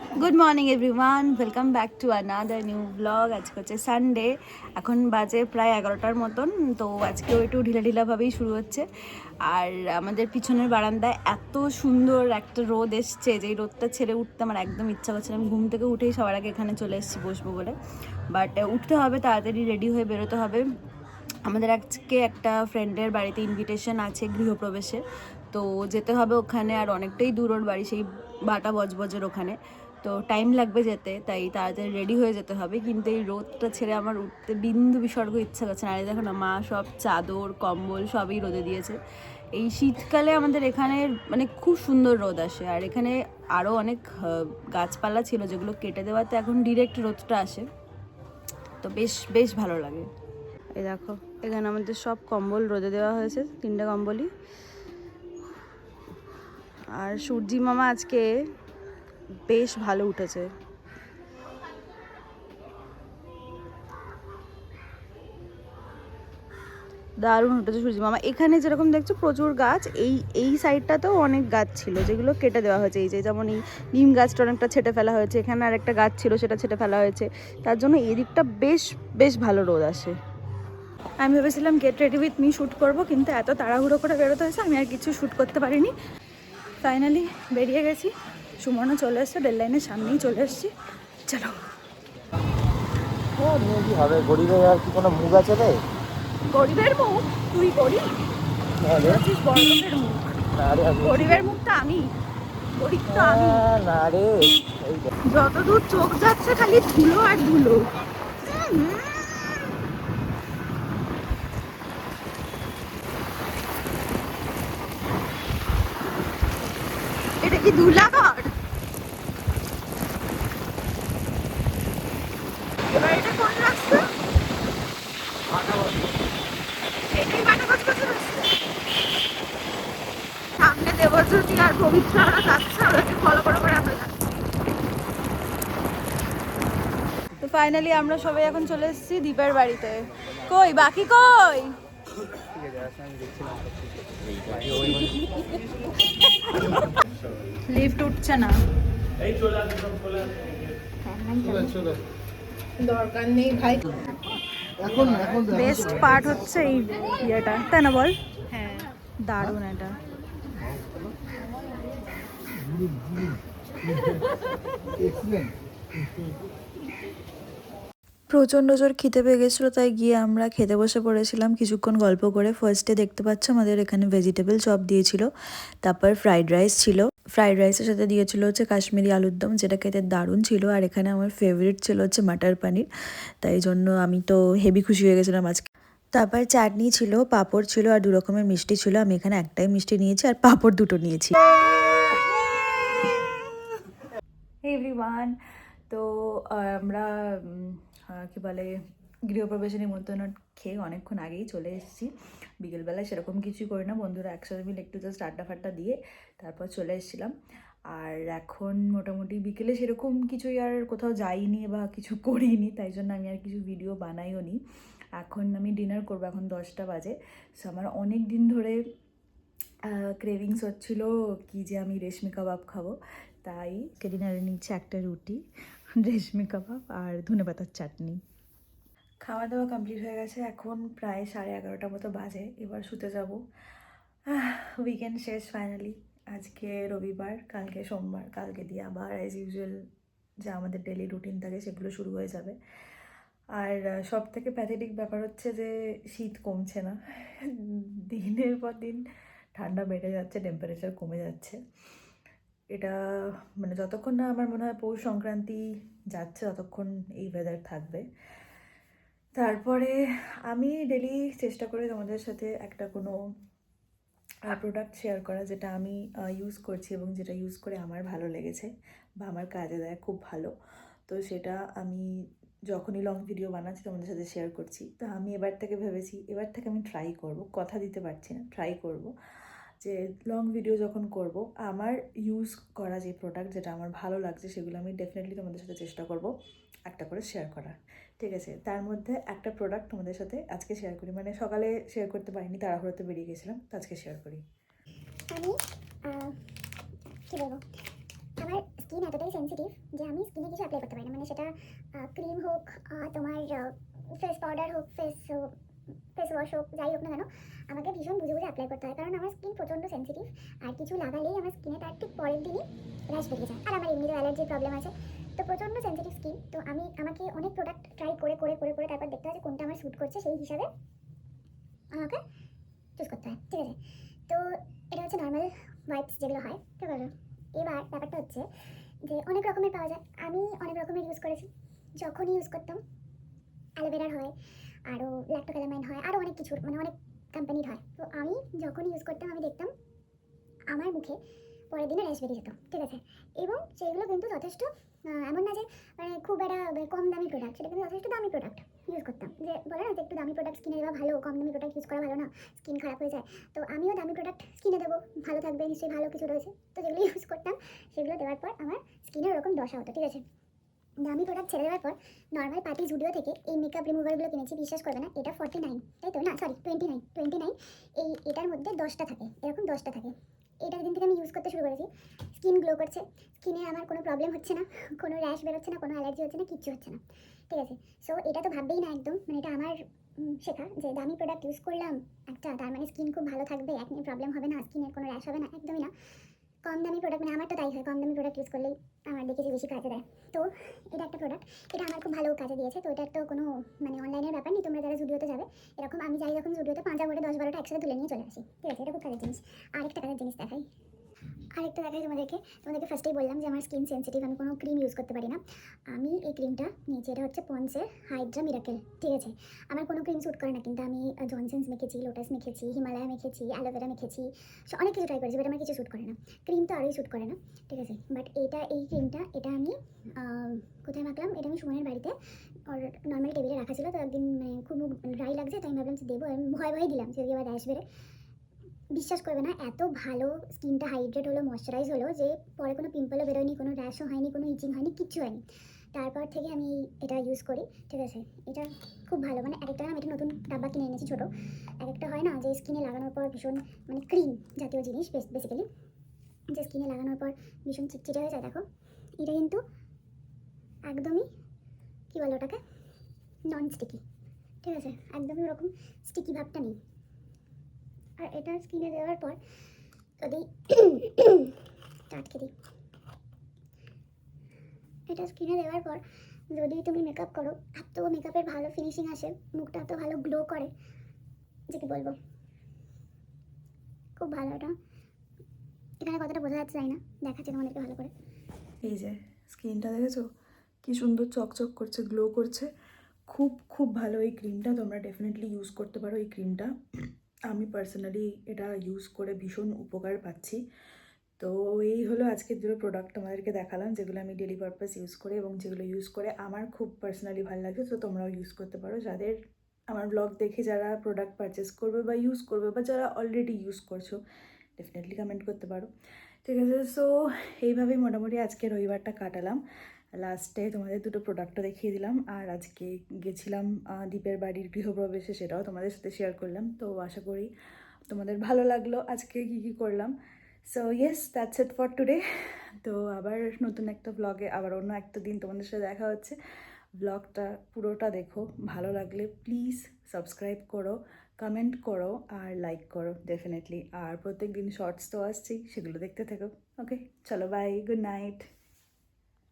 Good morning everyone, welcome back to another new blog. আজকে হচ্ছে Sunday, এখন বাজে প্রায় 11টার মতন। তো আজকেও একটু ঢিলা ঢিলাভাবেই শুরু হচ্ছে। আর আমাদের পিছনের বারান্দায় এত সুন্দর একটা রোদ এসছে, যে রোদটা ছেড়ে উঠতে আমার একদম ইচ্ছা করছে না। আমি ঘুম থেকে উঠেই সবার আগে এখানে চলে এসেছি বসবো বলে, বাট উঠতে হবে, তাড়াতাড়ি রেডি হয়ে বেরোতে হবে। আমাদের আজকে একটা ফ্রেন্ডের বাড়িতে ইনভিটেশন আছে গৃহপ্রবেশে, তো যেতে হবে ওখানে। আর অনেকটাই দূর ওর বাড়ি, সেই বাটা বজবজের ওখানে। তো টাইম লাগবে যেতে, তাই তাড়াতাড়ি রেডি হয়ে যেতে হবে। কিন্তু এই রোদটা ছেড়ে আমার উঠতে বিন্দু বিসর্গ ইচ্ছা করছে না। আর দেখো না, মা সব চাদর কম্বল সবই রোদে দিয়েছে। এই শীতকালে আমাদের এখানে মানে খুব সুন্দর রোদ আসে। আর এখানে আরও অনেক গাছপালা ছিল, যেগুলো কেটে দেওয়াতে এখন ডিরেক্ট রোদটা আসে। তো বেশ বেশ ভালো লাগে। এই দেখো, এখানে আমাদের সব কম্বল রোদে দেওয়া হয়েছে, 3টে কম্বলই। আর সূর্যি মামা আজকে বেশ ভালো উঠেছে। দারুণ উঠেছে সূর্যি মামা। এখানে যেরকম দেখছো প্রচুর গাছ, এই সাইডটাতেও অনেক গাছ ছিল যেগুলো কেটে দেওয়া হয়েছে। এই যে যেমন এই নিম গাছটা অনেকটা ছেটে ফেলা হয়েছে, এখানে আর একটা গাছ ছিল সেটা ছেটে ফেলা হয়েছে। তার জন্য এদিকটা বেশ বেশ ভালো রোদ আসে। আমি ভেবেছিলাম get ready with me shoot করবো, কিন্তু এত তাড়াহুড়ো করে বেরোতে হয়েছে, আমি আর কিছু শ্যুট করতে পারিনি। ফাইনালি বেরিয়ে গেছি, সুমনও চলে এসছে, ডেডলাইনের সামনেই চলে এসছি। চলো। কি হবে, গরিবের আর কি কোনো মুখ আছে রে? গরিবের মুখ? তুই গরিব? বলছিস বড়লোকের মুখ? গরিবের মুখটা আমি, গরিব তো আমি। না রে, যতদূর চোখ যাচ্ছে খালি ধুলো আর ধুলো। এটা কি ধুলাগড়? এবার এটা কোন রাস্তা? এটাই বাটা কচকচে রাস্তা। সামনে দেবজ্যোতি আর পবিত্র ওরা যাচ্ছে, ওদেরকে ফলো করে করে আমরা যাচ্ছি। তো ফাইনালি আমরা সবাই এখন চলে এসেছি দীপের বাড়িতে। কই বাকি কই? লিফট উঠছে না। দরকার নেই ভাই। এখন বেস্ট পার্ট হচ্ছে এই ইয়েটা, তাই না বল? হ্যাঁ, দারুণ এটা। প্রচণ্ড জোর খিদে পেয়ে গেছিলো, তাই গিয়ে আমরা খেতে বসে পড়েছিলাম কিছুক্ষণ গল্প করে। ফার্স্টে দেখতে পাচ্ছ আমাদের এখানে ভেজিটেবল চপ দিয়েছিল, তারপর ফ্রাইড রাইস ছিল। ফ্রাইড রাইসের সাথে দিয়েছিল হচ্ছে কাশ্মীরি আলুর দম, যেটা খেতে দারুণ ছিল। আর এখানে আমার ফেভারিট ছিল হচ্ছে মাটার পানির, তাই জন্য আমি তো হেভি খুশি হয়ে গেছিলাম আজকে। তারপর চাটনি ছিল, পাঁপড় ছিল, আর 2 রকমের মিষ্টি ছিল। আমি এখানে একটাই মিষ্টি নিয়েছি আর পাঁপড় 2টো নিয়েছি। এভরিওয়ান, তো আমরা কি বলে গৃহপ্রবেশে নিমন্ত্রণ খেয়ে অনেকক্ষণ আগেই চলে এসেছি। বিকেলবেলায় সেরকম কিছুই করি না, বন্ধুরা একসাথে মিলে একটু জাস্ট আড্ডা ফাড্ডা দিয়ে তারপর চলে এসেছিলাম। আর এখন মোটামুটি বিকেলে সেরকম কিছুই আর কোথাও যাইনি বা কিছু করিনি, তাই জন্য আমি আর কিছু ভিডিও বানাইও নি। এখন আমি ডিনার করবো, এখন 10টা বাজে। সো আমার অনেক দিন ধরে ক্রেভিংস হচ্ছিলো কি যে আমি রেশমি কাবাব খাবো, তাই ডিনারে নিচ্ছে একটা রুটি, রেশমি কাবাব আর ধনেপাতার চাটনি। খাওয়া দাওয়া কমপ্লিট হয়ে গেছে, এখন প্রায় 11:30 মতো বাজে। এবার শুতে যাব। উইকেন্ড শেষ ফাইনালি। আজকে রবিবার, কালকে সোমবার, কালকে দিয়ে আবার অ্যাজ ইউজুয়াল যা আমাদের ডেলি রুটিন থাকে সেগুলো শুরু হয়ে যাবে। আর সব থেকে প্যাথেটিক ব্যাপার হচ্ছে যে শীত কমছে না, দিনের পর দিন ঠান্ডা বেড়ে যাচ্ছে, টেম্পারেচার কমে যাচ্ছে। এটা মানে যতক্ষণ না আমার মনে হয় পৌষ সংক্রান্তি যাচ্ছে ততক্ষণ এই ওয়েদার থাকবে। তারপরে আমি ডেলি চেষ্টা করি তোমাদের সাথে একটা কোনো প্রোডাক্ট শেয়ার করা, যেটা আমি ইউজ করছি এবং যেটা ইউজ করে আমার ভালো লেগেছে বা আমার কাজে দেয় খুব ভালো। তো সেটা আমি যখনই লং ভিডিও বানাচ্ছি তোমাদের সাথে শেয়ার করছি। তো আমি এবার থেকে ভেবেছি, এবার থেকে আমি ট্রাই করব, কথা দিতে পারছি না, ট্রাই করব যে লং ভিডিও যখন করব আমার ইউজ করা যে প্রোডাক্ট যেটা আমার ভালো লাগছে সেগুলো আমি ডেফিনেটলি তোমাদের সাথে চেষ্টা করব একটা করে শেয়ার করার। ঠিক আছে, তার মধ্যে একটা প্রোডাক্ট তোমাদের সাথে আজকে শেয়ার করি, মানে সকালে শেয়ার করতে পারিনি, তাড়াহুড়োতে বেরিয়ে গেছিলাম, তো আজকে শেয়ার করি। আমি কি বলবো, আমার স্কিন এতটাই সেন্সিটিভ যে আমি স্কিনে কিছু অ্যাপ্লাই করতে পারি না, মানে সেটা ক্রিম হোক, তোমার ফেস পাউডার হোক, ফেস ওয়াশ হোক, যাই হোক না কেন আমাকে ভীষণ বুঝে বুঝে অ্যাপ্লাই করতে হয়, কারণ আমার স্কিন প্রচণ্ড সেন্সিটিভ। আর কিছু লাগালেই আমার স্কিনে তার ঠিক পরের দিনই র্যাশ বেরিয়ে যায়, আর আমার এমনিতে অ্যালার্জির প্রবলেম আছে, তো প্রচণ্ড সেন্সিটিভ স্কিন। তো আমাকে অনেক প্রোডাক্ট ট্রাই করে করে করে করে তারপর দেখতে হয় যে কোনটা আমার স্যুট করছে, সেই হিসাবে আমাকে চুজ করতে হয়, ঠিক আছে। তো এটা হচ্ছে নর্মাল ওয়াইপস যেগুলো হয়, ঠিক আছে। এবার ব্যাপারটা হচ্ছে যে অনেক রকমের পাওয়া যায়, আমি অনেক রকমের ইউজ করেছি। যখনই ইউজ করতাম অ্যালোভেরার হয়, আরও ল্যাক্টোক্যালামাইন হয়, আরও অনেক কিছুর মানে অনেক কোম্পানির হয়। তো আমি যখনই ইউজ করতাম আমি দেখতাম আমার মুখে পরের দিনে র্যাশ বেরিয়ে যেত, ঠিক আছে। এবং সেইগুলো কিন্তু যথেষ্ট এমন না যে মানে খুব একটা কম দামি প্রোডাক্ট, সেটা কিন্তু যথেষ্ট দামি প্রোডাক্ট ইউজ করতাম। যে বলে না যে একটু দামি প্রোডাক্ট স্কিনে দেওয়া ভালো, কম দামি প্রোডাক্ট ইউজ করা ভালো না, স্কিন খারাপ হয়ে যায়। তো আমিও দামি প্রোডাক্ট স্কিনে দেবো, ভালো থাকবে নিশ্চয়ই, ভালো কিছু রয়েছে। তো যেগুলো ইউজ করতাম সেগুলো দেওয়ার পর আমার স্কিনে ওরকম দশা হতো, ঠিক আছে। দামি প্রোডাক্ট ছেড়ে দেওয়ার পর নর্মাল পার্টি জুডিও থেকে এই মেকআপ রিমুভারগুলো কিনেছি, বিশ্বাস করবে না, এটা 49, তাই তো, না সরি 29, এটার মধ্যে 10টা থাকে, এরকম 10টা থাকে। এটার দিন থেকে আমি ইউজ করতে শুরু করেছি, স্কিন গ্লো করছে, স্কিনে আমার কোনো প্রবলেম হচ্ছে না, কোনো র্যাশ বেরোচ্ছে না, কোনো অ্যালার্জি হচ্ছে না, কিচ্ছু হচ্ছে না, ঠিক আছে। সো এটা তো ভাববেই না একদম, মানে এটা আমার শেখা যে দামি প্রোডাক্ট ইউজ করলাম একটা, তার মানে স্কিন খুব ভালো থাকবে, একনি প্রবলেম হবে না, স্কিনের কোনো র্যাশ হবে না, একদমই না। কম দামি প্রোডাক্ট, মানে আমার তো তাই হয়, কম দামি প্রোডাক্ট ইউজ করলেই আমার দেখেছি বেশি কাজে দেয়। তো এটা একটা প্রোডাক্ট, এটা আমার খুব ভালো কাজে দিয়েছে। তো এটার তো কোনো মানে অনলাইনের ব্যাপার নেই, তোমরা যারা জুডিওতে যাবে এরকম আমি যাই যখন জুডিওতে পাঁচা করে 10-12টা একসাথে তুলে নিয়ে চলে আসি, ঠিক আছে। এটা খুব কাজের জিনিস। আরেকটা কাজের জিনিস দেখাই, তোমাদেরকে ফার্স্টেই বললাম যে আমার স্কিন সেন্সিটিভ, আমি কোনো ক্রিম ইউজ করতে পারি না। আমি এই ক্রিমটা নিয়েছি, এটা হচ্ছে পন্সের হাইড্রা মিরাকেল, ঠিক আছে। আমার কোনো ক্রিম স্যুট করে না, কিন্তু আমি জনসন্স মেখেছি, লোটাস মেখেছি, হিমালয়া মেখেছি, অ্যালোভেরা মেখেছি, অনেক কিছু ট্রাই করেছি, বাট আমার কিছু স্যুট করে না। ক্রিম তো আরোই স্যুট করে না, ঠিক আছে। বাট এই ক্রিমটা এটা আমি কোথায় মাখলাম, এটা আমি সুমনের বাড়িতে ওর নর্মাল টেবিলে রাখা ছিল। তো একদিন মানে খুব ড্রাই লাগছে, তাই আমি ভাবলাম যে দেবো, আমি ভয় দিলাম যদি আবার র্যাশ বেরোয়। বিশ্বাস করবে না, এত ভালো স্কিনটা হাইড্রেট হলো, ময়শ্চারাইজ হলো, যে পরে কোনো পিম্পলও বেরোয়নি, কোনো র্যাশও হয়নি, কোনো ইচিং হয়নি, কিচ্ছু হয়নি। তারপর থেকে আমি এটা ইউজ করি, ঠিক আছে। এটা খুব ভালো, মানে একটা আমি এটা নতুন ডাব্বা কিনে এনেছি ছোটো, একটা হয় না যে স্কিনে লাগানোর পর ভীষণ মানে ক্রিম জাতীয় জিনিস, বেসিক্যালি যে স্কিনে লাগানোর পর ভীষণ চিটচিটে হয়ে যায়, দেখো এটা কিন্তু একদমই কী বলো ওটাকে, নন স্টিকি, ঠিক আছে, একদমই ওরকম স্টিকি ভাবটা নেই। আর এটা স্কিনে দেওয়ার পর যদি আটকে দিই, এটা স্কিনে দেওয়ার পর যদি তুমি মেকআপ করো, এত মেকআপের ভালো ফিনিশিং আসে, মুখটা এত ভালো গ্লো করে যে কি বলবো, খুব ভালো। এটা এখানে কতটা বোঝা যাচ্ছে জানি না, দেখাচ্ছি তোমাদেরকে ভালো করে। এই যে স্কিনটা দেখেছো কি সুন্দর চকচক করছে, গ্লো করছে, খুব খুব ভালো এই ক্রিমটা, তোমরা ডেফিনেটলি ইউজ করতে পারো এই ক্রিমটা। আমি পার্সোনালি এটা ইউজ করে ভীষণ উপকার পাচ্ছি। তো এই হলো আজকের দুটো প্রোডাক্ট তোমাদেরকে দেখালাম, যেগুলো আমি ডেলি পারপাস ইউজ করি এবং যেগুলো ইউজ করে আমার খুব পার্সোনালি ভালো লাগে। তো তোমরাও ইউজ করতে পারো, যাদের আমার ব্লগ দেখে যারা প্রোডাক্ট পারচেস করবে বা ইউজ করবে, বা যারা অলরেডি ইউজ করছো, ডেফিনেটলি কমেন্ট করতে পারো, ঠিক আছে। সো এইভাবেই মোটামুটি আজকে রবিবারটা কাটালাম, লাস্টে তোমাদের দুটো প্রোডাক্টও দেখিয়ে দিলাম। আর আজকে গেছিলাম দীপের বাড়ির গৃহপ্রবেশে, সেটাও তোমাদের সাথে শেয়ার করলাম। তো আশা করি তোমাদের ভালো লাগলো আজকে কী করলাম। So yes, that's it for today. তো আবার নতুন একটা ব্লগে আবার অন্য একটা দিন তোমাদের সাথে দেখা হচ্ছে। ব্লগটা পুরোটা দেখো, ভালো লাগলে প্লিজ সাবস্ক্রাইব করো, কমেন্ট করো আর লাইক করো ডেফিনেটলি। আর প্রত্যেক দিন শর্টস তো আসছেই, সেগুলো দেখতে থাকো। ওকে, চলো বাই, গুড নাইট।